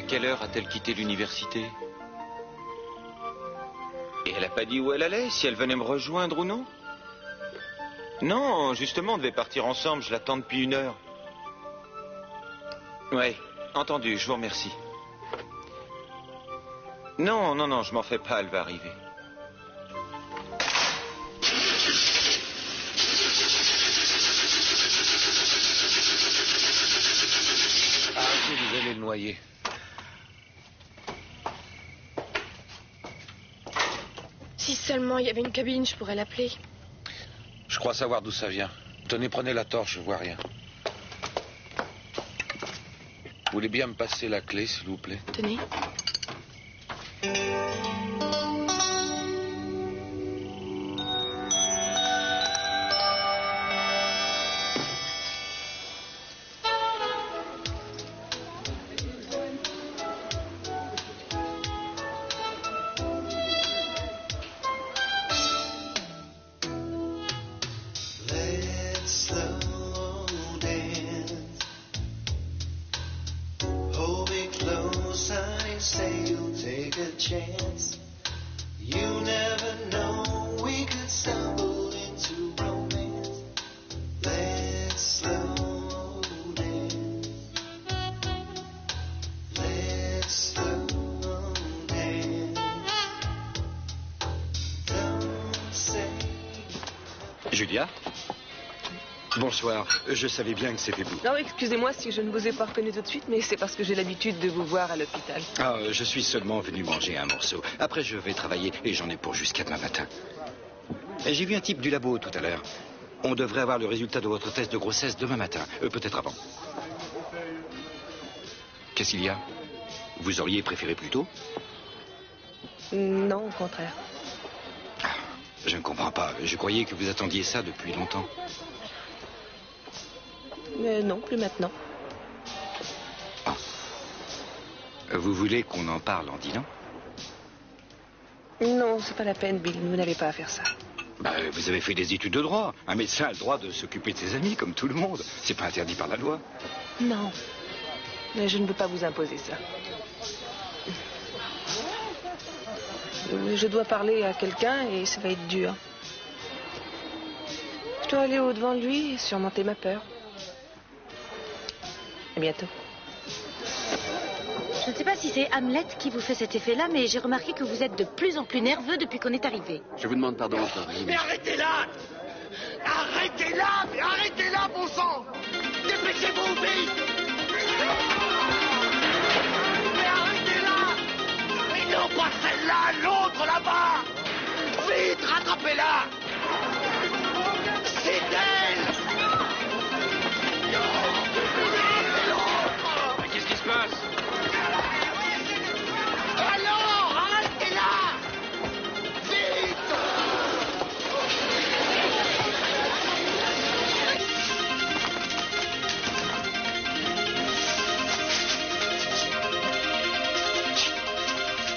quelle heure a-t-elle quitté l'université? Et elle n'a pas dit où elle allait, si elle venait me rejoindre ou non? Non, justement, on devait partir ensemble, je l'attends depuis 1 heure. Ouais, entendu, je vous remercie. Non, non, non, je m'en fais pas, elle va arriver. Arrêtez, vous allez le noyer. Si seulement il y avait une cabine, je pourrais l'appeler. Je crois savoir d'où ça vient. Tenez, prenez la torche, je vois rien. Vous voulez bien me passer la clé, s'il vous plaît? Tenez. Julia? Bonsoir. Je savais bien que c'était vous. Non, excusez-moi si je ne vous ai pas reconnu tout de suite, mais c'est parce que j'ai l'habitude de vous voir à l'hôpital. Ah, je suis seulement venu manger un morceau. Après, je vais travailler et j'en ai pour jusqu'à demain matin. J'ai vu un type du labo tout à l'heure. On devrait avoir le résultat de votre test de grossesse demain matin. Peut-être avant. Qu'est-ce qu'il y a? Vous auriez préféré plus tôt? Non, au contraire. Je ne comprends pas. Je croyais que vous attendiez ça depuis longtemps. Mais non, plus maintenant. Vous voulez qu'on en parle en dînant? Non, c'est pas la peine, Bill. Vous n'avez pas à faire ça. Vous avez fait des études de droit. Un médecin a le droit de s'occuper de ses amis, comme tout le monde. C'est pas interdit par la loi. Non. Mais je ne peux pas vous imposer ça. Je dois parler à quelqu'un et ça va être dur. Je dois aller au-devant de lui et surmonter ma peur. À bientôt. Je ne sais pas si c'est Hamlet qui vous fait cet effet-là, mais j'ai remarqué que vous êtes de plus en plus nerveux depuis qu'on est arrivé. Je vous demande pardon encore. Mais arrêtez-la! Arrêtez-la! Mais arrêtez-la, bon sang! Dépêchez-vous, vite! Mais arrêtez-la! Mais non, pas celle-là, l'autre là-bas! Vite, rattrapez-la! C'est elle! Mais qu'est-ce qui se passe? Alors, arrêtez-la! Vite!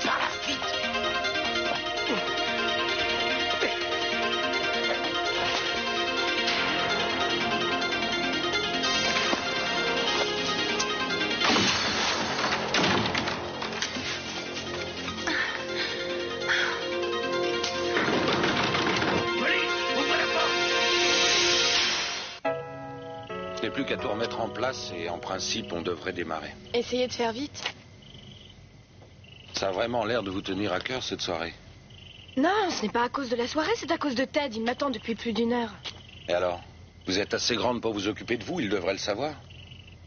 Par là, vite! Je n'ai plus qu'à tout remettre en place et en principe, on devrait démarrer. Essayez de faire vite. Ça a vraiment l'air de vous tenir à cœur cette soirée. Non, ce n'est pas à cause de la soirée, c'est à cause de Ted. Il m'attend depuis plus d'1 heure. Et alors? Vous êtes assez grande pour vous occuper de vous, il devrait le savoir.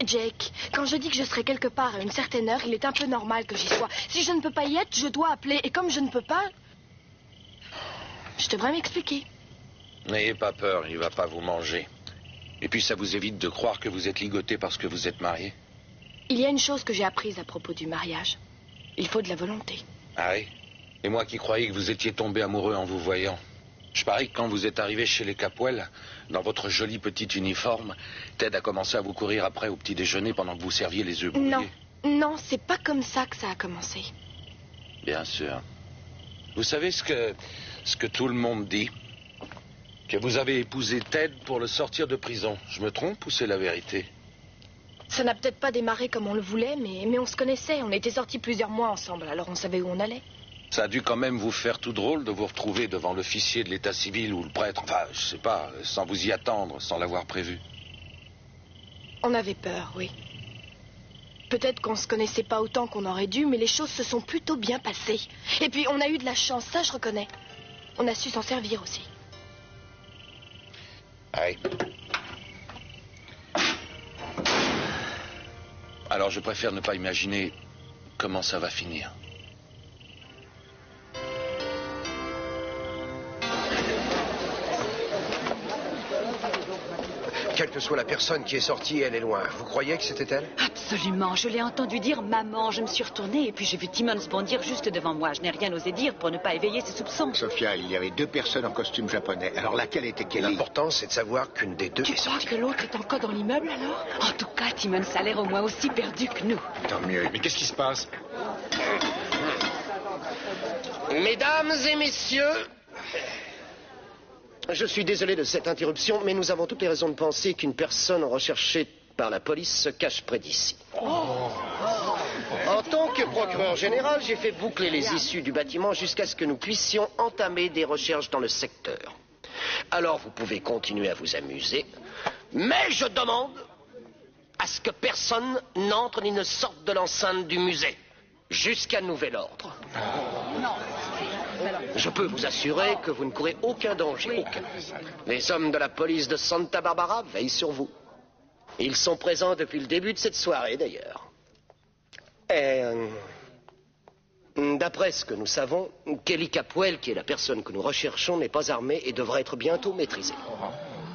Jake, quand je dis que je serai quelque part à une certaine heure, il est un peu normal que j'y sois. Si je ne peux pas y être, je dois appeler. Et comme je ne peux pas, je devrais m'expliquer. N'ayez pas peur, il ne va pas vous manger. Et puis ça vous évite de croire que vous êtes ligoté parce que vous êtes marié. Il y a une chose que j'ai apprise à propos du mariage. Il faut de la volonté. Ah oui? Et moi qui croyais que vous étiez tombé amoureux en vous voyant. Je parie que quand vous êtes arrivé chez les Capwell, dans votre joli petit uniforme, Ted a commencé à vous courir après au petit déjeuner pendant que vous serviez les œufs brouillés. Non, non, c'est pas comme ça que ça a commencé. Bien sûr. Vous savez ce que tout le monde dit? Que vous avez épousé Ted pour le sortir de prison. Je me trompe ou c'est la vérité? Ça n'a peut-être pas démarré comme on le voulait, mais on se connaissait. On était sortis plusieurs mois ensemble, alors on savait où on allait. Ça a dû quand même vous faire tout drôle de vous retrouver devant l'officier de l'état civil ou le prêtre, enfin, je sais pas, sans vous y attendre, sans l'avoir prévu. On avait peur, oui. Peut-être qu'on se connaissait pas autant qu'on aurait dû, mais les choses se sont plutôt bien passées. Et puis on a eu de la chance, ça je reconnais. On a su s'en servir aussi. Oui. Alors je préfère ne pas imaginer comment ça va finir. Quelle que soit la personne qui est sortie, elle est loin. Vous croyez que c'était elle? Absolument. Je l'ai entendu dire maman. Je me suis retournée et puis j'ai vu Timmons bondir juste devant moi. Je n'ai rien osé dire pour ne pas éveiller ses soupçons. Sophia, il y avait 2 personnes en costume japonais. Alors laquelle était Kelly? L'important, c'est de savoir qu'une des deux Tu est crois sortie. que l'autre est encore dans l'immeuble alors? En tout cas, Timmons a l'air au moins aussi perdu que nous. Tant mieux. Mais qu'est-ce qui se passe? Mesdames et messieurs, je suis désolé de cette interruption, mais nous avons toutes les raisons de penser qu'une personne recherchée par la police se cache près d'ici. En tant que procureur général, j'ai fait boucler les issues du bâtiment jusqu'à ce que nous puissions entamer des recherches dans le secteur. Alors vous pouvez continuer à vous amuser, mais je demande à ce que personne n'entre ni ne sorte de l'enceinte du musée jusqu'à nouvel ordre. Je peux vous assurer que vous ne courez aucun danger, aucun. Les hommes de la police de Santa Barbara veillent sur vous. Ils sont présents depuis le début de cette soirée, d'ailleurs. Et d'après ce que nous savons, Kelly Capwell, qui est la personne que nous recherchons, n'est pas armée et devrait être bientôt maîtrisée.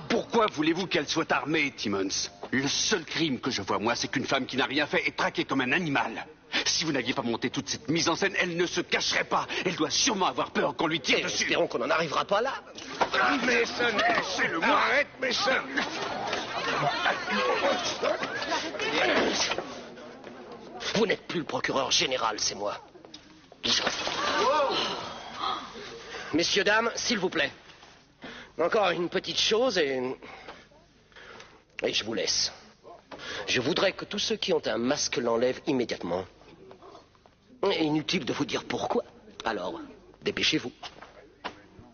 Pourquoi voulez-vous qu'elle soit armée, Timmons? Le seul crime que je vois, moi, c'est qu'une femme qui n'a rien fait est traquée comme un animal. Si vous n'aviez pas monté toute cette mise en scène, elle ne se cacherait pas. Elle doit sûrement avoir peur qu'on lui tire dessus. Espérons qu'on n'en arrivera pas là. Mason, laissez-le moi. Arrête, Mason. Vous n'êtes plus le procureur général, c'est moi. Messieurs, dames, s'il vous plaît. Encore une petite chose et je vous laisse. Je voudrais que tous ceux qui ont un masque l'enlèvent immédiatement. Inutile de vous dire pourquoi. Alors, dépêchez-vous.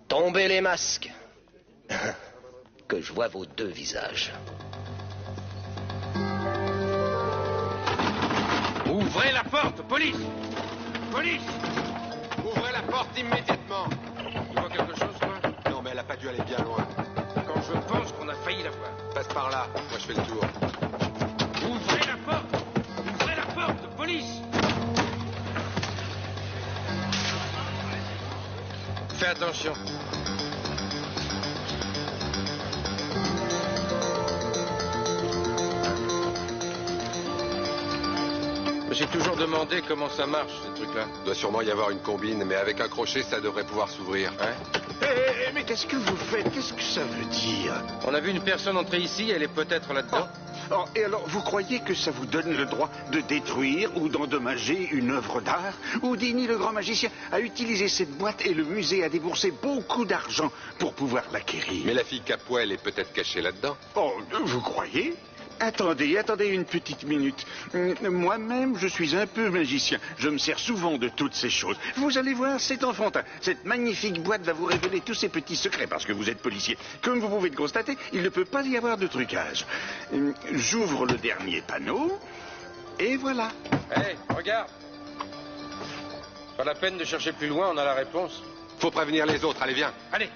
Tombez les masques. Que je vois vos 2 visages. Ouvrez la porte, police! Police! Ouvrez la porte immédiatement. Tu vois quelque chose, toi? Non, mais elle a pas dû aller bien loin. Quand je pense qu'on a failli la voir. Passe par là, moi je fais le tour. Ouvrez la porte! Ouvrez la porte, police! Fais attention. J'ai toujours demandé comment ça marche, ces trucs-là. Il doit sûrement y avoir une combine, mais avec un crochet, ça devrait pouvoir s'ouvrir. Hein? Mais qu'est-ce que vous faites? Qu'est-ce que ça veut dire? On a vu une personne entrer ici, elle est peut-être là-dedans. Oh, et alors, vous croyez que ça vous donne le droit de détruire ou d'endommager une œuvre d'art? Houdini, le grand magicien, a utilisé cette boîte et le musée a déboursé beaucoup d'argent pour pouvoir l'acquérir. Mais la fille Capwell est peut-être cachée là-dedans. Oh, vous croyez? Attendez une petite minute. Moi-même, je suis un peu magicien. Je me sers souvent de toutes ces choses. Vous allez voir, c'est enfantin. Cette magnifique boîte va vous révéler tous ces petits secrets parce que vous êtes policier. Comme vous pouvez le constater, il ne peut pas y avoir de trucage. J'ouvre le dernier panneau et voilà. Hé, regarde. Pas la peine de chercher plus loin, on a la réponse. Faut prévenir les autres, allez, viens. Allez.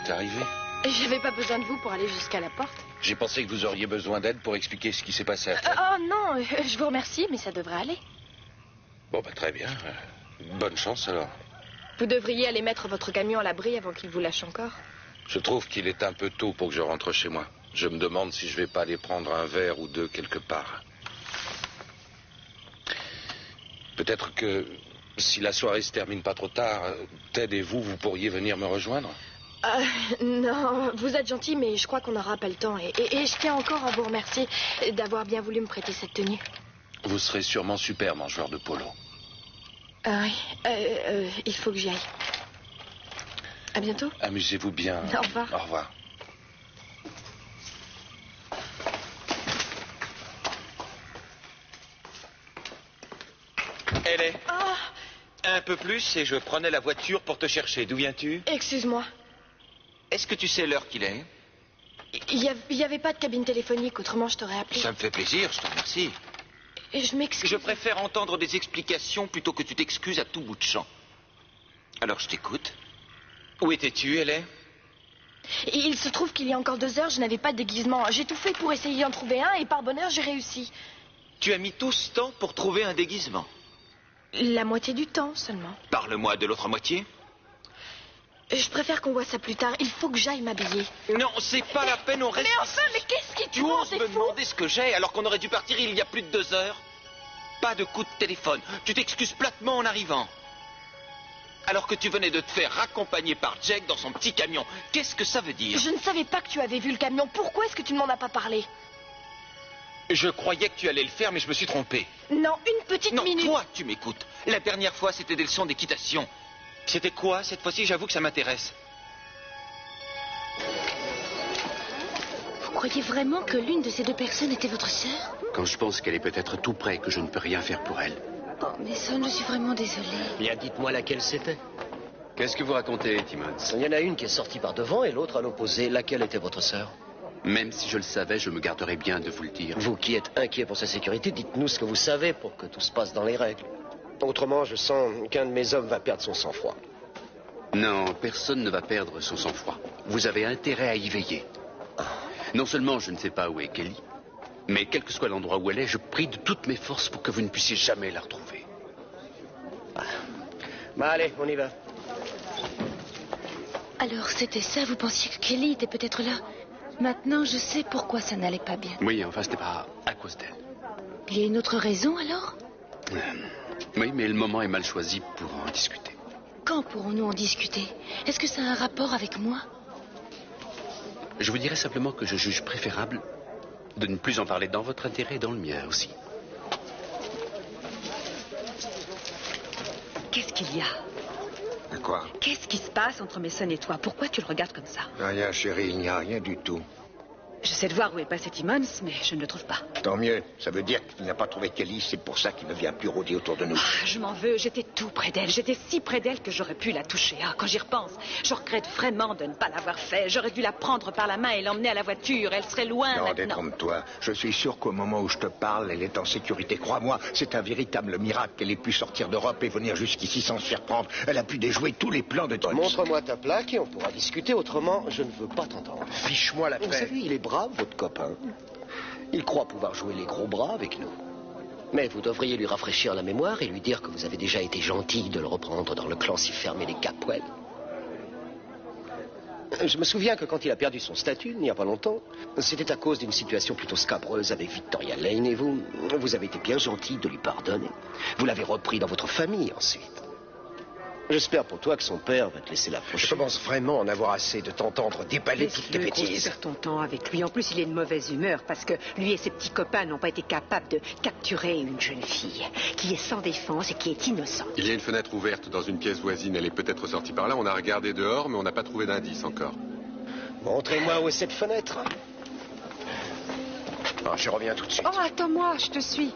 Arrivé. J'avais pas besoin de vous pour aller jusqu'à la porte. J'ai pensé que vous auriez besoin d'aide pour expliquer ce qui s'est passé à Fred. Oh non, je vous remercie, mais ça devrait aller. Bon, bah très bien. Bonne chance alors. Vous devriez aller mettre votre camion à l'abri avant qu'il vous lâche encore. Je trouve qu'il est un peu tôt pour que je rentre chez moi. Je me demande si je vais pas aller prendre un verre ou 2 quelque part. Peut-être que si la soirée se termine pas trop tard, Ted et vous pourriez venir me rejoindre? Non, vous êtes gentil, mais je crois qu'on n'aura pas le temps. Et je tiens encore à vous remercier d'avoir bien voulu me prêter cette tenue. Vous serez sûrement superbe en joueur de polo. Oui, il faut que j'y aille. À bientôt. Amusez-vous bien. Au revoir. Au revoir. Elle est. Un peu plus et je prenais la voiture pour te chercher. D'où viens-tu? Excuse-moi. Est-ce que tu sais l'heure qu'il est? Il y avait pas de cabine téléphonique, autrement je t'aurais appelé. Ça me fait plaisir, je te remercie. Et je m'excuse. Je préfère entendre des explications plutôt que tu t'excuses à tout bout de champ. Alors je t'écoute. Où étais-tu, Hélène? Il se trouve qu'il y a encore 2 heures, je n'avais pas de déguisement. J'ai tout fait pour essayer d'en trouver un et par bonheur, j'ai réussi. Tu as mis tout ce temps pour trouver un déguisement? La moitié du temps seulement. Parle-moi de l'autre moitié. Je préfère qu'on voit ça plus tard. Il faut que j'aille m'habiller. Non, c'est pas la peine, on reste... Mais enfin, mais qu'est-ce qui tu oses me demander ce que j'ai alors qu'on aurait dû partir il y a plus de 2 heures? Pas de coup de téléphone. Tu t'excuses platement en arrivant. Alors que tu venais de te faire raccompagner par Jack dans son petit camion. Qu'est-ce que ça veut dire? Je ne savais pas que tu avais vu le camion. Pourquoi est-ce que tu ne m'en as pas parlé? Je croyais que tu allais le faire, mais je me suis trompé. Non, une petite minute. Non, toi, tu m'écoutes. La dernière fois, c'était des leçons d'équitation. C'était quoi? Cette fois-ci, j'avoue que ça m'intéresse. Vous croyez vraiment que l'une de ces 2 personnes était votre sœur? Quand je pense qu'elle est peut-être tout près, que je ne peux rien faire pour elle. Oh, Mason, je suis vraiment désolée. Bien, dites-moi laquelle c'était. Qu'est-ce que vous racontez, Timmons? Il y en a une qui est sortie par devant et l'autre à l'opposé. Laquelle était votre sœur? Même si je le savais, je me garderais bien de vous le dire. Vous qui êtes inquiet pour sa sécurité, dites-nous ce que vous savez pour que tout se passe dans les règles. Autrement, je sens qu'un de mes hommes va perdre son sang-froid. Non, personne ne va perdre son sang-froid. Vous avez intérêt à y veiller. Non seulement je ne sais pas où est Kelly, mais quel que soit l'endroit où elle est, je prie de toutes mes forces pour que vous ne puissiez jamais la retrouver. Bah allez, on y va. Alors, c'était ça, vous pensiez que Kelly était peut-être là? Maintenant, je sais pourquoi ça n'allait pas bien. Oui, enfin, c'était pas à cause d'elle. Il y a une autre raison, alors? Oui, mais le moment est mal choisi pour en discuter. Quand pourrons-nous en discuter? Est-ce que ça a un rapport avec moi? Je vous dirais simplement que je juge préférable de ne plus en parler dans votre intérêt et dans le mien aussi. Qu'est-ce qu'il y a? Quoi? Qu'est-ce qui se passe entre Mason et toi? Pourquoi tu le regardes comme ça? Rien, chérie, il n'y a rien du tout. J'essaie de voir où est passé Timmons, mais je ne le trouve pas. Tant mieux. Ça veut dire qu'il n'a pas trouvé Kelly. C'est pour ça qu'il ne vient plus rôder autour de nous. Je m'en veux. J'étais tout près d'elle. J'étais si près d'elle que j'aurais pu la toucher. Quand j'y repense, je regrette vraiment de ne pas l'avoir fait. J'aurais dû la prendre par la main et l'emmener à la voiture. Elle serait loin Non, maintenant. détrompe-toi. Je suis sûr qu'au moment où je te parle, elle est en sécurité. Crois-moi, c'est un véritable miracle qu'elle ait pu sortir d'Europe et venir jusqu'ici sans se faire prendre. Elle a pu déjouer tous les plans de Jones. Montre-moi ta plaque et on pourra discuter. Autrement, je ne veux pas t'entendre. Fiche-moi la paix. Vous savez, il est brave, votre copain. Il croit pouvoir jouer les gros bras avec nous. Mais vous devriez lui rafraîchir la mémoire et lui dire que vous avez déjà été gentil de le reprendre dans le clan si fermé des Capwell. Je me souviens que quand il a perdu son statut, il n'y a pas longtemps, c'était à cause d'une situation plutôt scabreuse avec Victoria Lane et vous avez été bien gentil de lui pardonner. Vous l'avez repris dans votre famille ensuite. J'espère pour toi que son père va te laisser l'approcher. Je commence vraiment à en avoir assez de t'entendre déballer toutes tes bêtises. Perds ton temps avec lui. En plus, il est de mauvaise humeur parce que lui et ses petits copains n'ont pas été capables de capturer une jeune fille qui est sans défense et qui est innocente. Il y a une fenêtre ouverte dans une pièce voisine. Elle est peut-être sortie par là. On a regardé dehors, mais on n'a pas trouvé d'indice encore. Montrez-moi où est cette fenêtre. Je reviens tout de suite. Oh, attends-moi, je te suis.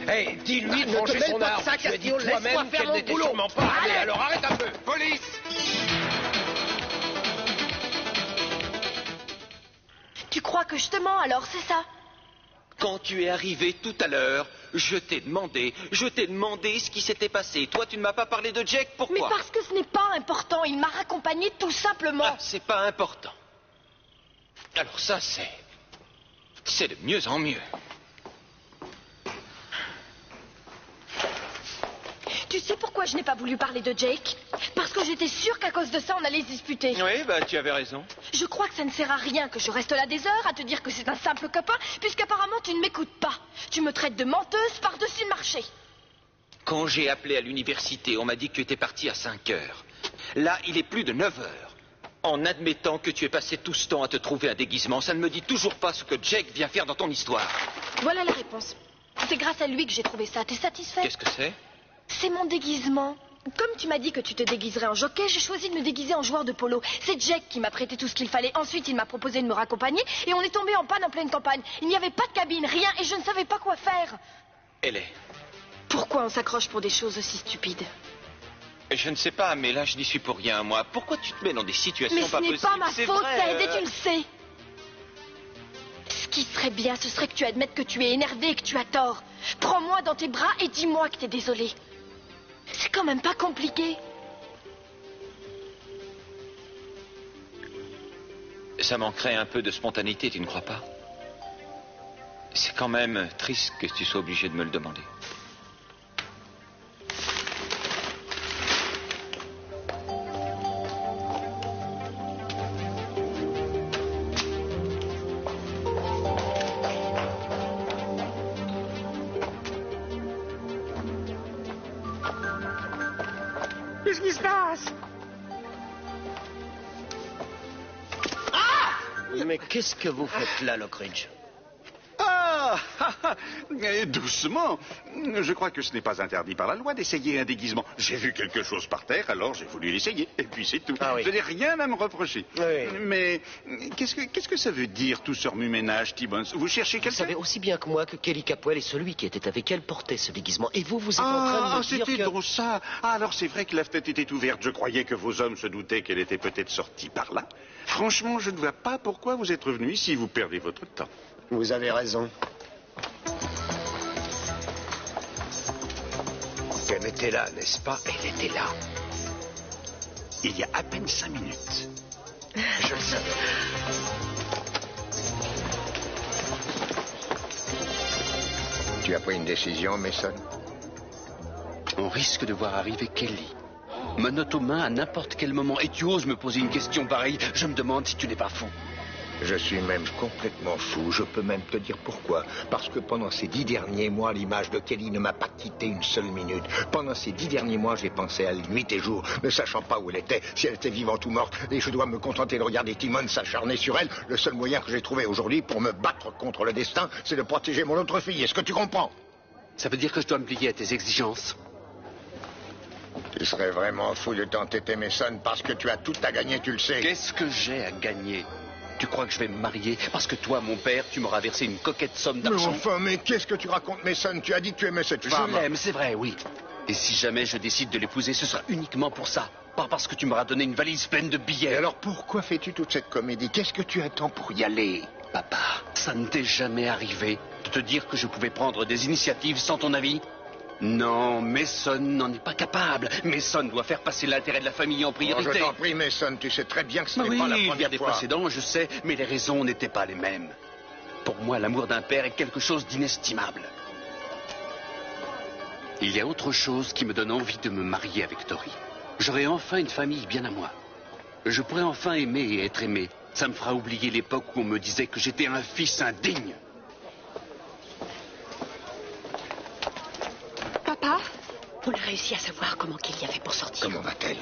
Hey, dis-lui de manger son arme. Tu as dit toi-même qu'elle n'était sûrement pas armée. Alors arrête un peu. Police! Tu crois que je te mens alors, c'est ça? Quand tu es arrivé tout à l'heure, je t'ai demandé ce qui s'était passé. Toi, tu ne m'as pas parlé de Jack, pourquoi? Mais parce que ce n'est pas important. Il m'a raccompagné tout simplement. Ah, c'est pas important. Alors ça, c'est de mieux en mieux. Tu sais pourquoi je n'ai pas voulu parler de Jake? Parce que j'étais sûre qu'à cause de ça, on allait se disputer. Oui, bah tu avais raison. Je crois que ça ne sert à rien que je reste là des heures à te dire que c'est un simple copain, puisqu'apparemment tu ne m'écoutes pas. Tu me traites de menteuse par-dessus le marché. Quand j'ai appelé à l'université, on m'a dit que tu étais parti à 5 heures. Là, il est plus de 9 heures. En admettant que tu aies passé tout ce temps à te trouver un déguisement, ça ne me dit toujours pas ce que Jake vient faire dans ton histoire. Voilà la réponse. C'est grâce à lui que j'ai trouvé ça. T'es satisfait? Qu'est-ce que c'est? C'est mon déguisement. Comme tu m'as dit que tu te déguiserais en jockey, j'ai choisi de me déguiser en joueur de polo. C'est Jake qui m'a prêté tout ce qu'il fallait. Ensuite, il m'a proposé de me raccompagner et on est tombé en panne en pleine campagne. Il n'y avait pas de cabine, rien, et je ne savais pas quoi faire. Elle est. Pourquoi on s'accroche pour des choses aussi stupides? Je ne sais pas, mais là, je n'y suis pour rien, moi. Pourquoi tu te mets dans des situations mais pas possibles? Mais ce n'est pas ma faute, vrai, Ted, et tu le sais. Ce qui serait bien, ce serait que tu admettes que tu es énervé et que tu as tort. Prends-moi dans tes bras et dis-moi que t'es désolé. C'est quand même pas compliqué. Ça manquerait un peu de spontanéité, tu ne crois pas? C'est quand même triste que tu sois obligé de me le demander. Qu'est-ce qui se passe? Mais qu'est-ce que vous faites là, Lockridge? Doucement. Je crois que ce n'est pas interdit par la loi d'essayer un déguisement. J'ai vu quelque chose par terre, alors j'ai voulu l'essayer. Et puis c'est tout. Ah oui. Je n'ai rien à me reprocher. Oui. Mais qu'est-ce que ça veut dire, tout ce remue-ménage, Timmons? Vous cherchez Vous quelqu'un? savez aussi bien que moi que Kelly Capwell et celui qui était avec elle portaient ce déguisement. Et vous êtes en train de me dire c'était que... donc ça. Ah, alors c'est vrai que la fenêtre était ouverte. Je croyais que vos hommes se doutaient qu'elle était peut-être sortie par là. Franchement, je ne vois pas pourquoi vous êtes revenu ici. Vous perdez votre temps. Vous avez raison. Elle était là, n'est-ce pas? Elle était là. Il y a à peine 5 minutes. Je le savais. Tu as pris une décision, Mason? On risque de voir arriver Kelly. Menotte aux mains à n'importe quel moment. Et tu oses me poser une question pareille? Je me demande si tu n'es pas fou. Je suis même complètement fou. Je peux même te dire pourquoi. Parce que pendant ces 10 derniers mois, l'image de Kelly ne m'a pas quitté une seule minute. Pendant ces 10 derniers mois, j'ai pensé à elle nuit et jour, ne sachant pas où elle était, si elle était vivante ou morte. Et je dois me contenter de regarder Timmons s'acharner sur elle. Le seul moyen que j'ai trouvé aujourd'hui pour me battre contre le destin, c'est de protéger mon autre fille. Est-ce que tu comprends? Ça veut dire que je dois me plier à tes exigences? Tu serais vraiment fou de t'entêter, Mason, parce que tu as tout à gagner, tu le sais. Qu'est-ce que j'ai à gagner? Tu crois que je vais me marier parce que toi, mon père, tu m'auras versé une coquette somme d'argent? Mais enfin, mais qu'est-ce que tu racontes, Mason? Tu as dit que tu aimais cette femme. Je l'aime, c'est vrai, oui. Et si jamais je décide de l'épouser, ce sera uniquement pour ça. Pas parce que tu m'auras donné une valise pleine de billets. Et alors pourquoi fais-tu toute cette comédie? Qu'est-ce que tu attends pour y aller? Papa, ça ne t'est jamais arrivé de te dire que je pouvais prendre des initiatives sans ton avis? Non, Mason n'en est pas capable. Mason doit faire passer l'intérêt de la famille en priorité. Oh, je t'en prie, Mason, tu sais très bien que ce n'est Oui, pas la il y a première des fois. précédents, je sais, mais les raisons n'étaient pas les mêmes. Pour moi, l'amour d'un père est quelque chose d'inestimable. Il y a autre chose qui me donne envie de me marier avec Tori. J'aurai enfin une famille bien à moi. Je pourrai enfin aimer et être aimé. Ça me fera oublier l'époque où on me disait que j'étais un fils indigne. Papa, on a réussi à savoir comment Kelly a fait pour sortir. Comment va-t-elle?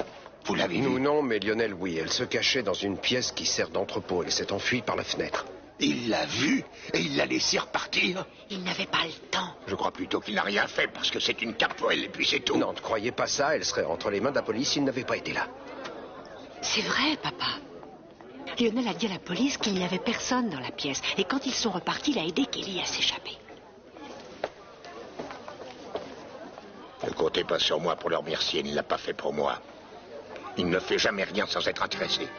Vous l'avez Nous vu? non, mais Lionel, oui. Elle se cachait dans une pièce qui sert d'entrepôt. Elle s'est enfuie par la fenêtre. Il l'a vue et il l'a laissé repartir? Il n'avait pas le temps. Je crois plutôt qu'il n'a rien fait parce que c'est une Capwell et puis c'est tout. Non, ne croyez pas ça. Elle serait entre les mains de la police s'il n'avait pas été là. C'est vrai, papa. Lionel a dit à la police qu'il n'y avait personne dans la pièce. Et quand ils sont repartis, il a aidé Kelly à s'échapper. Ne comptez pas sur moi pour le remercier, il ne l'a pas fait pour moi. Il ne fait jamais rien sans être intéressé.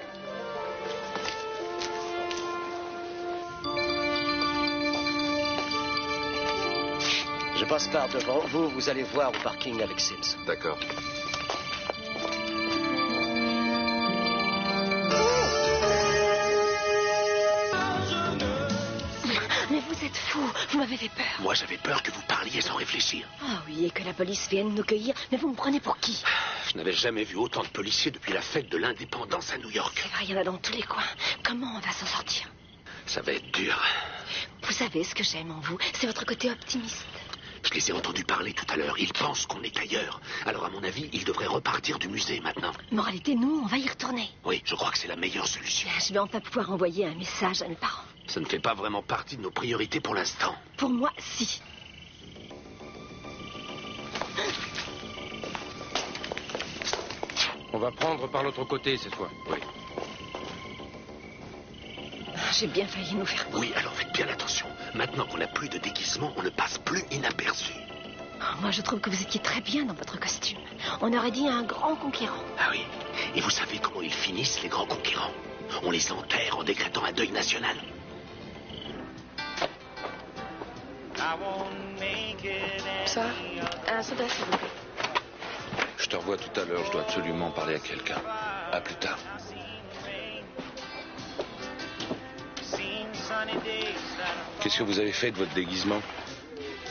Je passe par devant. Vous allez voir au parking avec Sims. D'accord. Mais vous êtes fou. vous m'avez fait peur. Moi, j'avais peur que vous parliez sans réfléchir. Ah oui, et que la police vienne nous cueillir. Mais vous me prenez pour qui? Je n'avais jamais vu autant de policiers depuis la fête de l'indépendance à New York. C'est vrai, il y en a dans tous les coins. Comment on va s'en sortir? Ça va être dur. Vous savez ce que j'aime en vous, c'est votre côté optimiste. Je les ai entendus parler tout à l'heure. Ils pensent qu'on est ailleurs. Alors, à mon avis, ils devraient repartir du musée maintenant. Moralité, nous, on va y retourner. Oui, je crois que c'est la meilleure solution. Je vais enfin pouvoir envoyer un message à mes parents. Ça ne fait pas vraiment partie de nos priorités pour l'instant. Pour moi, si. On va prendre par l'autre côté cette fois. Oui. J'ai bien failli nous faire peur. Oui, alors faites bien attention. Maintenant qu'on n'a plus de déguisement, on ne passe plus inaperçu. Oh, moi, je trouve que vous étiez très bien dans votre costume. On aurait dit un grand conquérant. Ah oui. Et vous savez comment ils finissent, les grands conquérants? On les enterre en décrétant un deuil national. Ça, un soda, s'il vous plaît. Je te revois tout à l'heure, je dois absolument parler à quelqu'un. À plus tard. Qu'est-ce que vous avez fait de votre déguisement?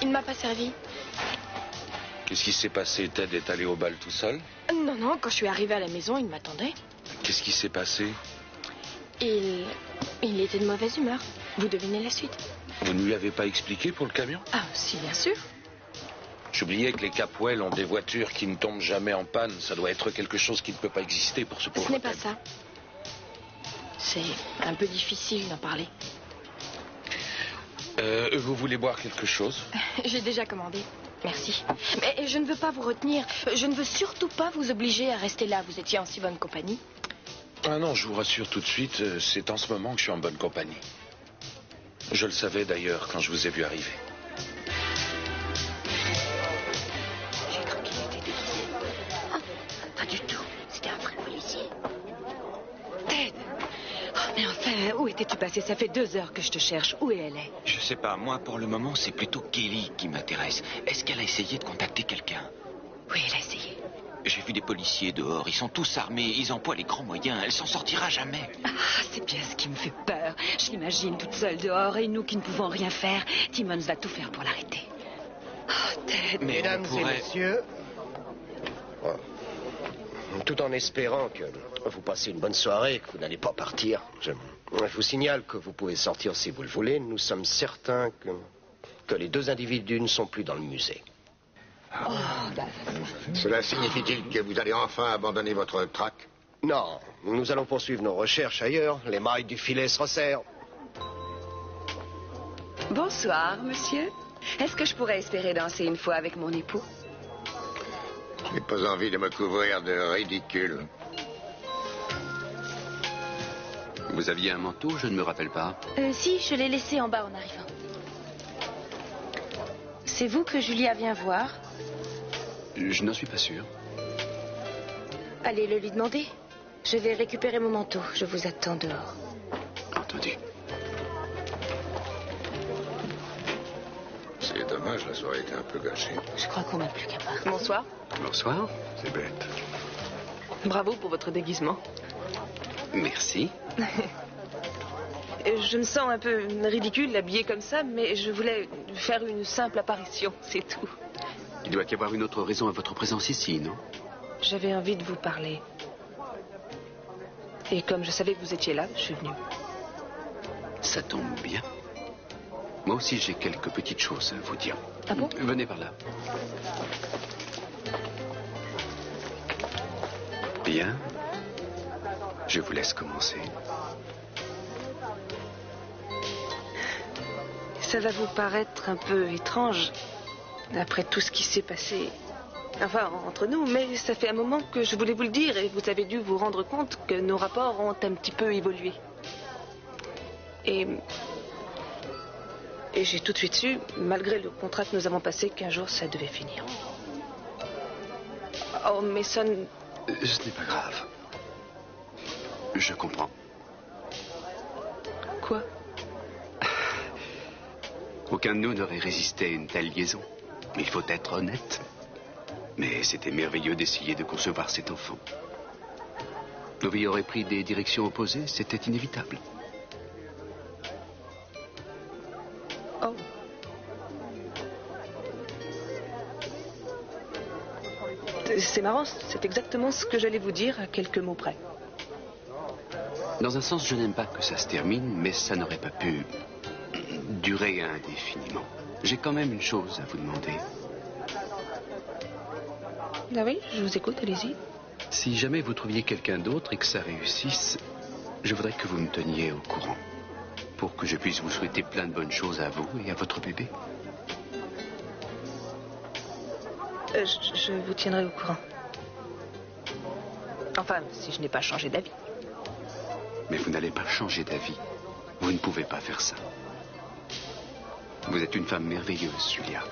Il ne m'a pas servi. Qu'est-ce qui s'est passé? Ted est allé au bal tout seul? Non, non, quand je suis arrivée à la maison, il m'attendait. Qu'est-ce qui s'est passé? Il était de mauvaise humeur. Vous devinez la suite. Vous ne lui avez pas expliqué pour le camion? Ah, si, bien sûr. J'oubliais que les Capwell ont des voitures qui ne tombent jamais en panne. Ça doit être quelque chose qui ne peut pas exister pour ce pauvre. Ce n'est pas Ted. ça. C'est un peu difficile d'en parler. Vous voulez boire quelque chose? J'ai déjà commandé. Merci. Mais je ne veux pas vous retenir. Je ne veux surtout pas vous obliger à rester là. Vous étiez en si bonne compagnie. Ah non, je vous rassure tout de suite, c'est en ce moment que je suis en bonne compagnie. Je le savais d'ailleurs quand je vous ai vu arriver. J'ai cru qu'il était déguisé. Ah, pas du tout. C'était un vrai policier. Ted! Oh, mais enfin, où étais-tu passé? Ça fait 2 heures que je te cherche. Où elle est? Je sais pas, moi pour le moment c'est plutôt Kelly qui m'intéresse. Est-ce qu'elle a essayé de contacter quelqu'un? Oui, elle a essayé. J'ai vu des policiers dehors, ils sont tous armés, ils emploient les grands moyens, elle s'en sortira jamais. Ah, c'est bien ce qui me fait peur. Je l'imagine toute seule dehors et nous qui ne pouvons rien faire. Timmons va tout faire pour l'arrêter. Oh, Ted. Mais Mesdames et messieurs, tout en espérant que vous passez une bonne soirée, que vous n'allez pas partir, je vous signale que vous pouvez sortir si vous le voulez. Nous sommes certains que les 2 individus ne sont plus dans le musée. Oh, bah, Cela signifie-t-il que vous allez enfin abandonner votre traque? Non, nous allons poursuivre nos recherches ailleurs. Les mailles du filet se resserrent. Bonsoir, monsieur. Est-ce que je pourrais espérer danser une fois avec mon époux? Je n'ai pas envie de me couvrir de ridicule. Vous aviez un manteau, je ne me rappelle pas. Si, je l'ai laissé en bas en arrivant. C'est vous que Julia vient voir? Je n'en suis pas sûr. Allez le lui demander. Je vais récupérer mon manteau. Je vous attends dehors. Entendu. C'est dommage, la soirée était un peu gâchée. Je crois qu'on n'a plus qu'à part. Bonsoir. Bonsoir. C'est bête. Bravo pour votre déguisement. Merci. Je me sens un peu ridicule, habillée comme ça, mais je voulais faire une simple apparition, c'est tout. Il doit y avoir une autre raison à votre présence ici, non? J'avais envie de vous parler. Et comme je savais que vous étiez là, je suis venue. Ça tombe bien. Moi aussi, j'ai quelques petites choses à vous dire. Ah bon? Venez par là. Bien. Je vous laisse commencer. Ça va vous paraître un peu étrange, après tout ce qui s'est passé, enfin, entre nous, mais ça fait un moment que je voulais vous le dire et vous avez dû vous rendre compte que nos rapports ont un petit peu évolué. Et j'ai tout de suite su, malgré le contrat que nous avons passé, qu'un jour ça devait finir. Oh, Mason... Ce n'est pas grave. Je comprends. Quoi? Aucun de nous n'aurait résisté à une telle liaison. Mais il faut être honnête. Mais c'était merveilleux d'essayer de concevoir cet enfant. Nos vies auraient pris des directions opposées, c'était inévitable. Oh, C'est marrant, c'est exactement ce que j'allais vous dire à quelques mots près. Dans un sens, je n'aime pas que ça se termine, mais ça n'aurait pas pu durer indéfiniment. J'ai quand même une chose à vous demander. Ah oui, je vous écoute, allez-y. Si jamais vous trouviez quelqu'un d'autre et que ça réussisse, je voudrais que vous me teniez au courant. Pour que je puisse vous souhaiter plein de bonnes choses à vous et à votre bébé. Je vous tiendrai au courant. Enfin, si je n'ai pas changé d'avis. Mais vous n'allez pas changer d'avis. Vous ne pouvez pas faire ça. Vous êtes une femme merveilleuse, Julia.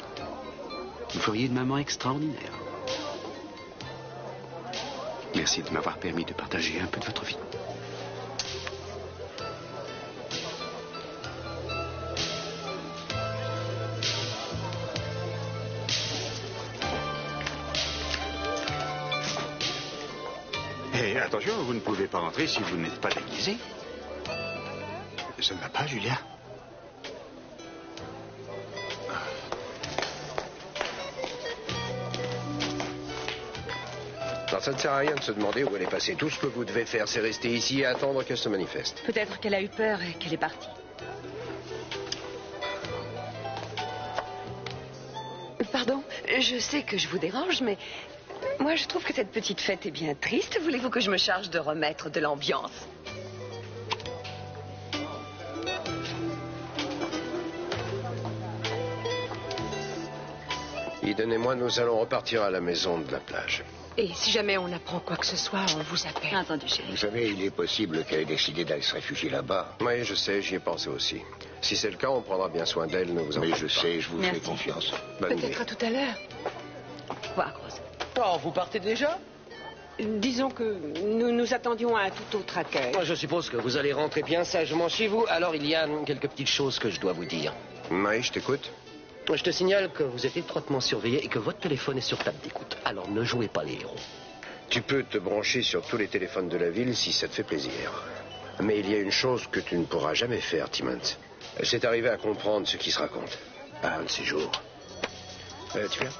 Vous feriez une maman extraordinaire. Merci de m'avoir permis de partager un peu de votre vie. Et attention, vous ne pouvez pas rentrer si vous n'êtes pas déguisé. Ça ne va pas, Julia? Alors, ça ne sert à rien de se demander où elle est passée. Tout ce que vous devez faire, c'est rester ici et attendre qu'elle se manifeste. Peut-être qu'elle a eu peur et qu'elle est partie. Pardon, je sais que je vous dérange, mais moi je trouve que cette petite fête est bien triste. Voulez-vous que je me charge de remettre de l'ambiance? Eden et moi, nous allons repartir à la maison de la plage. Et si jamais on apprend quoi que ce soit, on vous appelle. Entendu, chérie. Vous savez, il est possible qu'elle ait décidé d'aller se réfugier là-bas. Oui, je sais, j'y ai pensé aussi. Si c'est le cas, on prendra bien soin d'elle, ne vous en Mais faites je pas. sais, je vous Merci. fais confiance. Bonne nuit. Peut-être à tout à l'heure. Au revoir, Rose. Oh, vous partez déjà? Disons que nous nous attendions à un tout autre accueil. Je suppose que vous allez rentrer bien sagement chez vous. Alors, il y a quelques petites choses que je dois vous dire. Oui, je t'écoute. Je te signale que vous êtes étroitement surveillé et que votre téléphone est sur table d'écoute. Alors, ne jouez pas les héros. Tu peux te brancher sur tous les téléphones de la ville si ça te fait plaisir. Mais il y a une chose que tu ne pourras jamais faire, Timmons. C'est arriver à comprendre ce qui se raconte. À un de ces jours. Tu viens?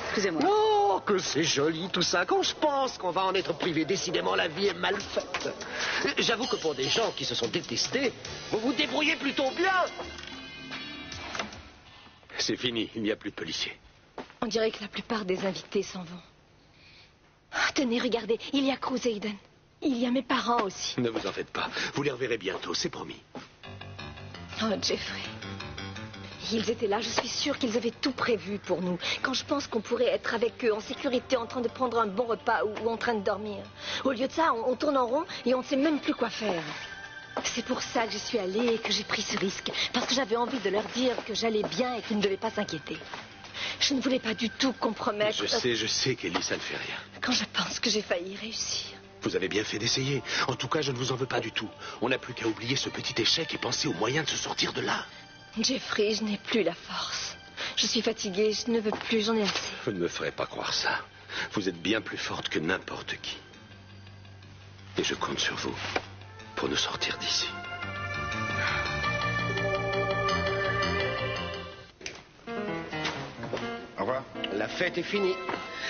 Excusez-moi. Oh, que c'est joli tout ça. Quand je pense qu'on va en être privé, décidément la vie est mal faite. J'avoue que pour des gens qui se sont détestés, vous vous débrouillez plutôt bien. C'est fini, il n'y a plus de policiers. On dirait que la plupart des invités s'en vont. Ah, tenez, regardez, il y a Cruz et Eden. Il y a mes parents aussi. Ne vous en faites pas, vous les reverrez bientôt, c'est promis. Oh, Jeffrey. Ils étaient là, je suis sûre qu'ils avaient tout prévu pour nous. Quand je pense qu'on pourrait être avec eux en sécurité, en train de prendre un bon repas ou en train de dormir. Au lieu de ça, on tourne en rond et on ne sait même plus quoi faire. C'est pour ça que je suis allée et que j'ai pris ce risque. Parce que j'avais envie de leur dire que j'allais bien et qu'ils ne devaient pas s'inquiéter. Je ne voulais pas du tout compromettre... Je sais, Kelly, ça ne fait rien. Quand je pense que j'ai failli réussir. Vous avez bien fait d'essayer. En tout cas, je ne vous en veux pas du tout. On n'a plus qu'à oublier ce petit échec et penser aux moyens de se sortir de là. Jeffrey, je n'ai plus la force. Je suis fatiguée, je ne veux plus, j'en ai assez. Vous ne me ferez pas croire ça. Vous êtes bien plus forte que n'importe qui. Et je compte sur vous pour nous sortir d'ici. Au revoir. La fête est finie.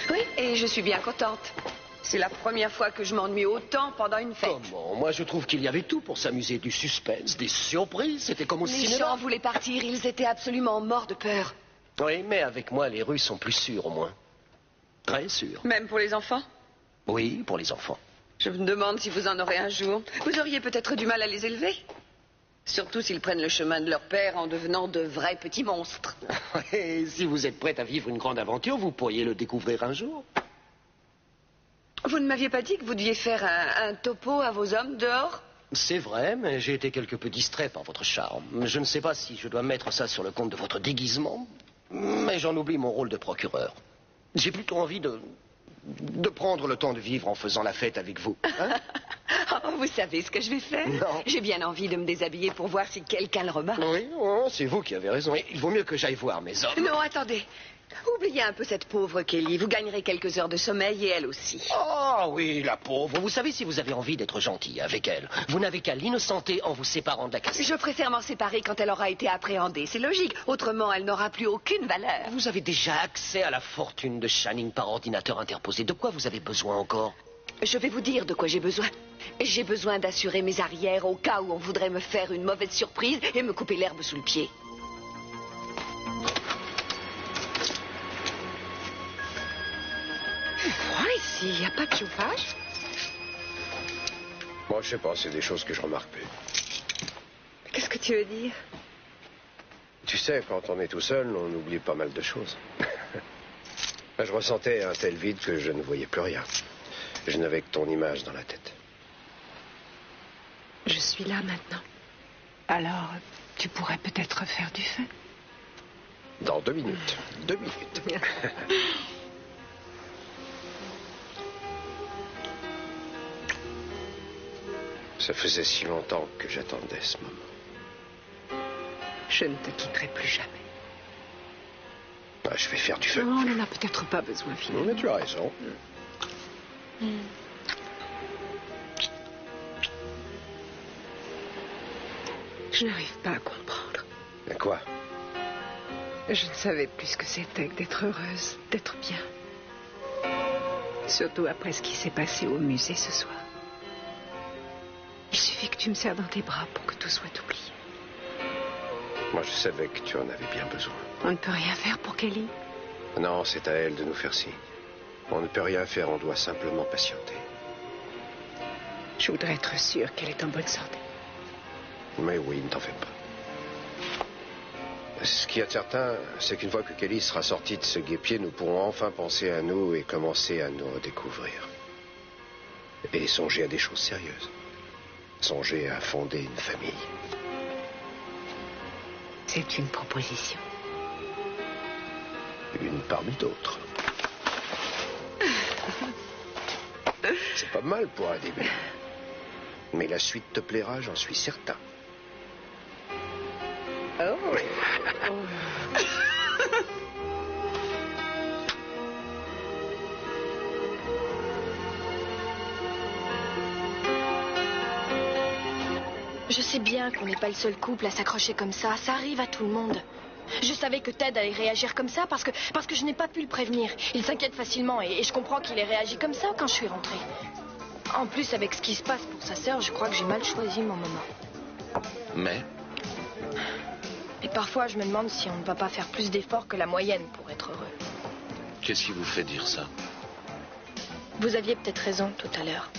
Oui, et je suis bien contente. C'est la première fois que je m'ennuie autant pendant une fête. Comment? Moi, je trouve qu'il y avait tout pour s'amuser. Du suspense, des surprises. C'était comme au Les cinéma. gens voulaient partir, ils étaient absolument morts de peur. Oui, mais avec moi, les rues sont plus sûres, au moins. Très sûres. Même pour les enfants? Oui, pour les enfants. Je me demande si vous en aurez un jour. Vous auriez peut-être du mal à les élever. Surtout s'ils prennent le chemin de leur père en devenant de vrais petits monstres. Et si vous êtes prête à vivre une grande aventure, vous pourriez le découvrir un jour. Vous ne m'aviez pas dit que vous deviez faire un topo à vos hommes dehors? C'est vrai, mais j'ai été quelque peu distrait par votre charme. Je ne sais pas si je dois mettre ça sur le compte de votre déguisement, mais j'en oublie mon rôle de procureur. J'ai plutôt envie de prendre le temps de vivre en faisant la fête avec vous. Hein? Oh, vous savez ce que je vais faire? Non. J'ai bien envie de me déshabiller pour voir si quelqu'un le remarque. Oui, oh, c'est vous qui avez raison. Il vaut mieux que j'aille voir mes hommes. Non, attendez. Oubliez un peu cette pauvre Kelly. Vous gagnerez quelques heures de sommeil et elle aussi. Oh oui, la pauvre. Vous savez, si vous avez envie d'être gentil avec elle, vous n'avez qu'à l'innocenter en vous séparant de la cassette. Je préfère m'en séparer quand elle aura été appréhendée. C'est logique. Autrement, elle n'aura plus aucune valeur. Vous avez déjà accès à la fortune de Channing par ordinateur interposé. De quoi vous avez besoin encore? Je vais vous dire de quoi j'ai besoin. J'ai besoin d'assurer mes arrières au cas où on voudrait me faire une mauvaise surprise et me couper l'herbe sous le pied. Ici, il n'y a pas de chauffage. Moi, je sais pas, c'est des choses que je remarque plus. Qu'est-ce que tu veux dire? Tu sais, quand on est tout seul, on oublie pas mal de choses. Je ressentais un tel vide que je ne voyais plus rien. Je n'avais que ton image dans la tête. Je suis là maintenant. Alors, tu pourrais peut-être faire du feu. Dans 2 minutes. 2 minutes. Ça faisait si longtemps que j'attendais ce moment. Je ne te quitterai plus jamais. Bah, je vais faire du feu. Non, on n'en a peut-être pas besoin, finalement. Mais tu as raison. Je n'arrive pas à comprendre. Mais quoi? Je ne savais plus ce que c'était que d'être heureuse, d'être bien. Surtout après ce qui s'est passé au musée ce soir. Il suffit que tu me serres dans tes bras pour que tout soit oublié. Moi, je savais que tu en avais bien besoin. On ne peut rien faire pour Kelly. Non, c'est à elle de nous faire signe. On ne peut rien faire, on doit simplement patienter. Je voudrais être sûre qu'elle est en bonne santé. Mais oui, ne t'en fais pas. Ce qui est certain, c'est qu'une fois que Kelly sera sortie de ce guêpier, nous pourrons enfin penser à nous et commencer à nous redécouvrir. Et songer à des choses sérieuses. Songer à fonder une famille. C'est une proposition. Une parmi d'autres. C'est pas mal pour un début. Mais la suite te plaira, j'en suis certain. Oh. Je sais bien qu'on n'est pas le seul couple à s'accrocher comme ça. Ça arrive à tout le monde. Je savais que Ted allait réagir comme ça parce que je n'ai pas pu le prévenir. Il s'inquiète facilement et je comprends qu'il ait réagi comme ça quand je suis rentrée. En plus, avec ce qui se passe pour sa sœur, je crois que j'ai mal choisi mon moment. Mais? Et parfois, je me demande si on ne va pas faire plus d'efforts que la moyenne pour être heureux. Qu'est-ce qui vous fait dire ça? Vous aviez peut-être raison tout à l'heure.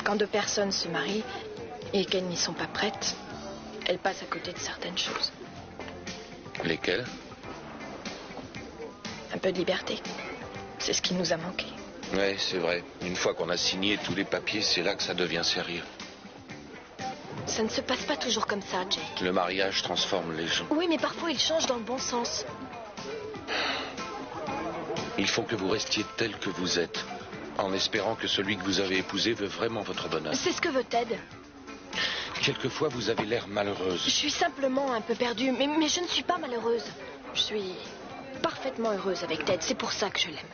Quand 2 personnes se marient et qu'elles n'y sont pas prêtes, elles passent à côté de certaines choses. Lesquelles? Un peu de liberté. C'est ce qui nous a manqué. Oui, c'est vrai. Une fois qu'on a signé tous les papiers, c'est là que ça devient sérieux. Ça ne se passe pas toujours comme ça, Jake. Le mariage transforme les gens. Oui, mais parfois il change dans le bon sens. Il faut que vous restiez tel que vous êtes, en espérant que celui que vous avez épousé veut vraiment votre bonheur. C'est ce que veut Ted. Quelquefois, vous avez l'air malheureuse. Je suis simplement un peu perdue, mais je ne suis pas malheureuse. Je suis parfaitement heureuse avec Ted, c'est pour ça que je l'aime.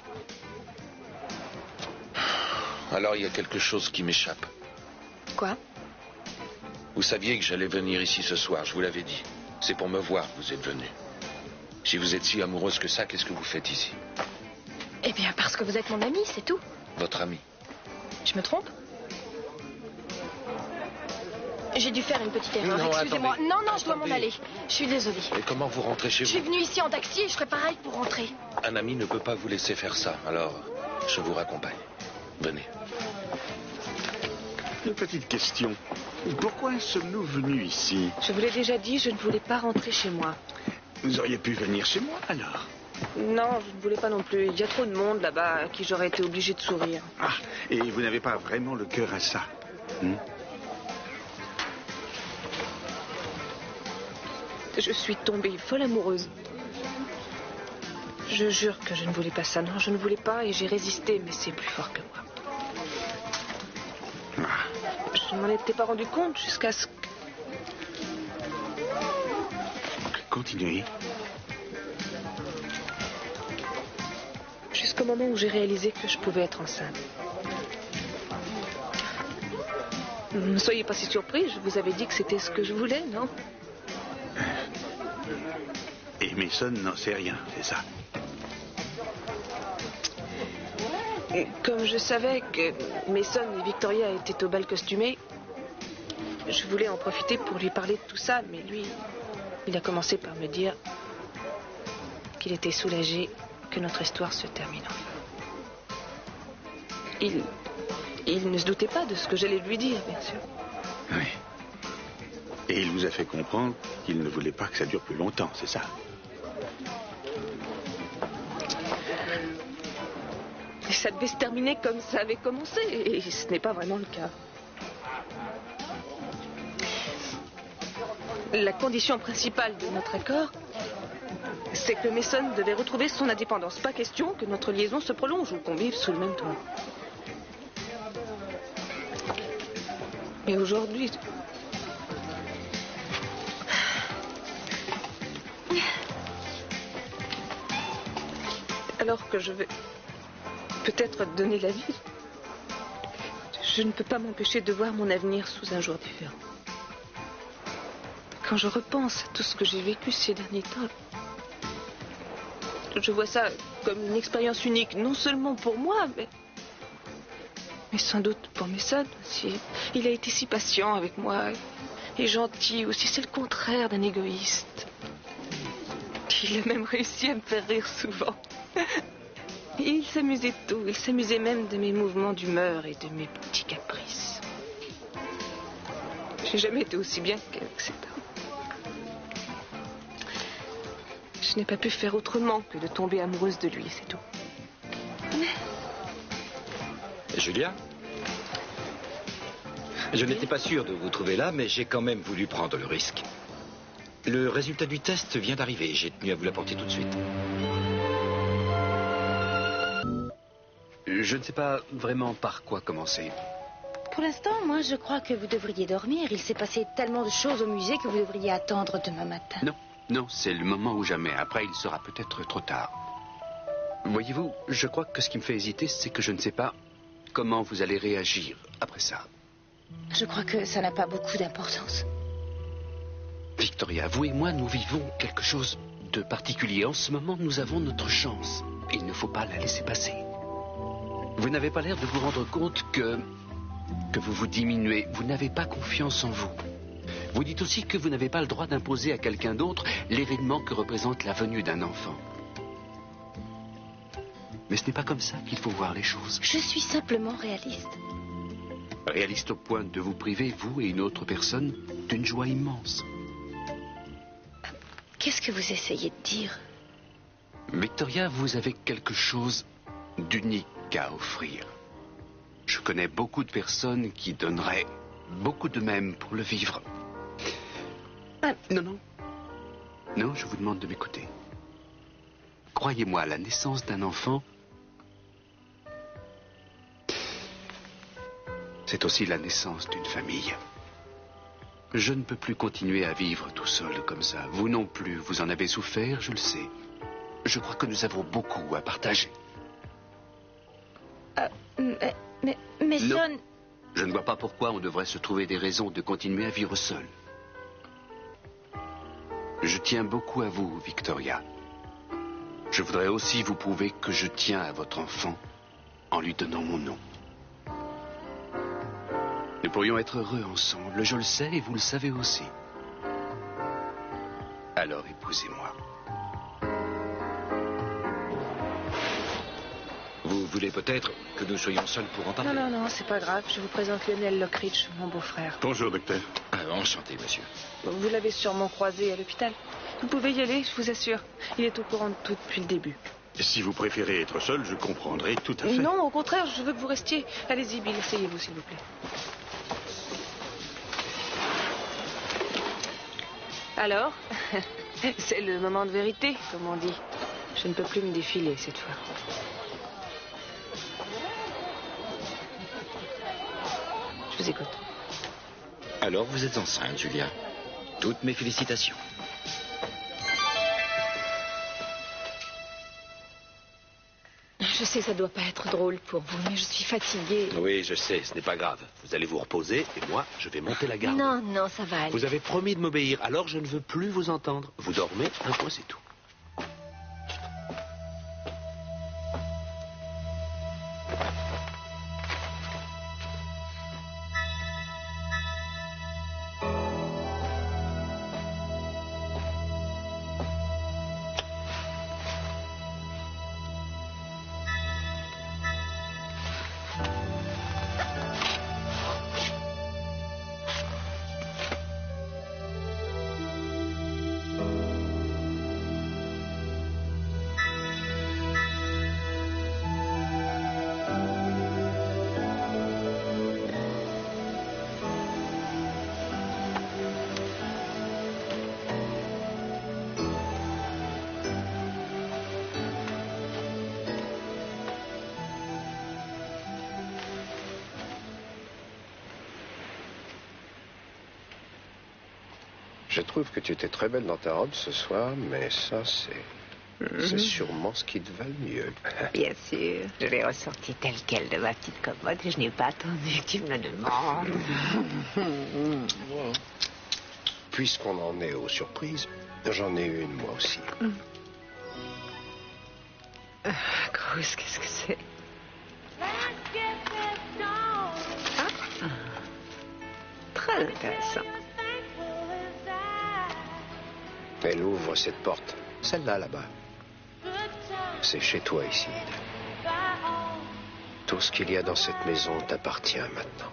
Alors, il y a quelque chose qui m'échappe. Quoi? Vous saviez que j'allais venir ici ce soir, je vous l'avais dit. C'est pour me voir que vous êtes venu. Si vous êtes si amoureuse que ça, qu'est-ce que vous faites ici? Eh bien, parce que vous êtes mon ami, c'est tout. Votre ami? Je me trompe? J'ai dû faire une petite erreur, Non, excusez-moi. attendez. Non, je dois m'en aller. Je suis désolée. Et comment vous rentrez chez Je vous? suis venue ici en taxi et je ferai pareil pour rentrer. Un ami ne peut pas vous laisser faire ça, alors je vous raccompagne. Venez. Une petite question. Pourquoi sommes-nous venus ici? Je vous l'ai déjà dit, je ne voulais pas rentrer chez moi. Vous auriez pu venir chez moi, alors? Non, je ne voulais pas non plus. Il y a trop de monde là-bas à qui j'aurais été obligée de sourire. Ah, et vous n'avez pas vraiment le cœur à ça, hein? Je suis tombée folle amoureuse. Je jure que je ne voulais pas ça. Non, je ne voulais pas et j'ai résisté, mais c'est plus fort que moi. Je ne m'en étais pas rendu compte jusqu'à ce que... Continuez. jusqu'au moment où j'ai réalisé que je pouvais être enceinte. Ne soyez pas si surpris, je vous avais dit que c'était ce que je voulais, non? Et Mason n'en sait rien, c'est ça? Et comme je savais que Mason et Victoria étaient au bal costumé, je voulais en profiter pour lui parler de tout ça, mais lui, il a commencé par me dire qu'il était soulagé que notre histoire se termine enfin. Il ne se doutait pas de ce que j'allais lui dire, bien sûr. Oui. Et il vous a fait comprendre qu'il ne voulait pas que ça dure plus longtemps, c'est ça? Et ça devait se terminer comme ça avait commencé, et ce n'est pas vraiment le cas. La condition principale de notre accord, c'est que Mason devait retrouver son indépendance. Pas question que notre liaison se prolonge ou qu'on vive sous le même toit. Mais aujourd'hui... Alors que je vais peut-être donner la vie, je ne peux pas m'empêcher de voir mon avenir sous un jour différent. Quand je repense à tout ce que j'ai vécu ces derniers temps, je vois ça comme une expérience unique, non seulement pour moi, mais sans doute pour Mason aussi. Il a été si patient avec moi et gentil aussi. C'est le contraire d'un égoïste. Il a même réussi à me faire rire souvent. Et il s'amusait de tout. Il s'amusait même de mes mouvements d'humeur et de mes petits caprices. J'ai jamais été aussi bien qu'avec cet homme. Je n'ai pas pu faire autrement que de tomber amoureuse de lui, c'est tout. Julia? Je n'étais pas sûr de vous trouver là, mais j'ai quand même voulu prendre le risque. Le résultat du test vient d'arriver. J'ai tenu à vous l'apporter tout de suite. Je ne sais pas vraiment par quoi commencer. Pour l'instant, moi, je crois que vous devriez dormir. Il s'est passé tellement de choses au musée que vous devriez attendre demain matin. Non, c'est le moment ou jamais. Après, il sera peut-être trop tard. Voyez-vous, je crois que ce qui me fait hésiter, c'est que je ne sais pas comment vous allez réagir après ça. Je crois que ça n'a pas beaucoup d'importance. Victoria, vous et moi, nous vivons quelque chose de particulier. En ce moment, nous avons notre chance. Il ne faut pas la laisser passer. Vous n'avez pas l'air de vous rendre compte que vous vous diminuez. Vous n'avez pas confiance en vous. Vous dites aussi que vous n'avez pas le droit d'imposer à quelqu'un d'autre l'événement que représente la venue d'un enfant. Mais ce n'est pas comme ça qu'il faut voir les choses. Je suis simplement réaliste. Réaliste au point de vous priver, vous et une autre personne, d'une joie immense. Qu'est-ce que vous essayez de dire? Victoria, vous avez quelque chose d'unique à offrir. Je connais beaucoup de personnes qui donneraient beaucoup de même pour le vivre. Non, je vous demande de m'écouter. Croyez-moi, la naissance d'un enfant, c'est aussi la naissance d'une famille. Je ne peux plus continuer à vivre tout seul comme ça. Vous non plus, vous en avez souffert, je le sais. Je crois que nous avons beaucoup à partager. Mais non, Son... je ne vois pas pourquoi on devrait se trouver des raisons de continuer à vivre seul. Je tiens beaucoup à vous, Victoria. Je voudrais aussi vous prouver que je tiens à votre enfant en lui donnant mon nom. Nous pourrions être heureux ensemble, je le sais et vous le savez aussi. Alors épousez-moi. Vous voulez peut-être que nous soyons seuls pour en parler? Non, c'est pas grave. Je vous présente Lionel Lockridge, mon beau-frère. Bonjour, docteur. Enchanté, monsieur. Vous l'avez sûrement croisé à l'hôpital. Vous pouvez y aller, je vous assure. Il est au courant de tout depuis le début. Si vous préférez être seul, je comprendrai tout à fait. Non, au contraire, je veux que vous restiez. Allez-y, Bill, asseyez-vous, s'il vous plaît. Alors, c'est le moment de vérité, comme on dit. Je ne peux plus me défiler cette fois. Je vous écoute. Alors vous êtes enceinte, Julia. Toutes mes félicitations. Je sais, ça doit pas être drôle pour vous, mais je suis fatiguée. Oui, je sais, ce n'est pas grave. Vous allez vous reposer et moi, je vais monter la garde. Non, non, ça va aller. Vous avez promis de m'obéir, alors je ne veux plus vous entendre. Vous dormez, un point, c'est tout. Je trouve que tu étais très belle dans ta robe ce soir, mais ça, c'est sûrement ce qui te va le mieux. Bien sûr, je l'ai ressorti telle quelle de ma petite commode et je n'ai pas attendu que tu me le demandes. Puisqu'on en est aux surprises, j'en ai une moi aussi. Grosse, qu'est-ce que c'est? Très intéressant. Elle ouvre cette porte, celle-là, là-bas. C'est chez toi ici. Tout ce qu'il y a dans cette maison t'appartient maintenant.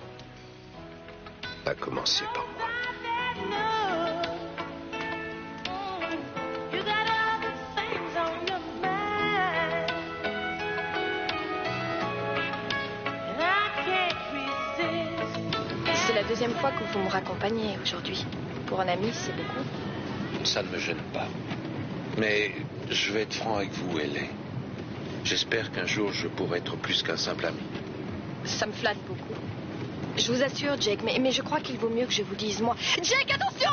À commencer par moi. C'est la deuxième fois que vous me raccompagnez aujourd'hui. Pour un ami, c'est beaucoup. Ça ne me gêne pas. Mais je vais être franc avec vous, Hélène. J'espère qu'un jour je pourrai être plus qu'un simple ami. Ça me flatte beaucoup. Je vous assure, Jake, mais je crois qu'il vaut mieux que je vous dise moi. Jake, attention!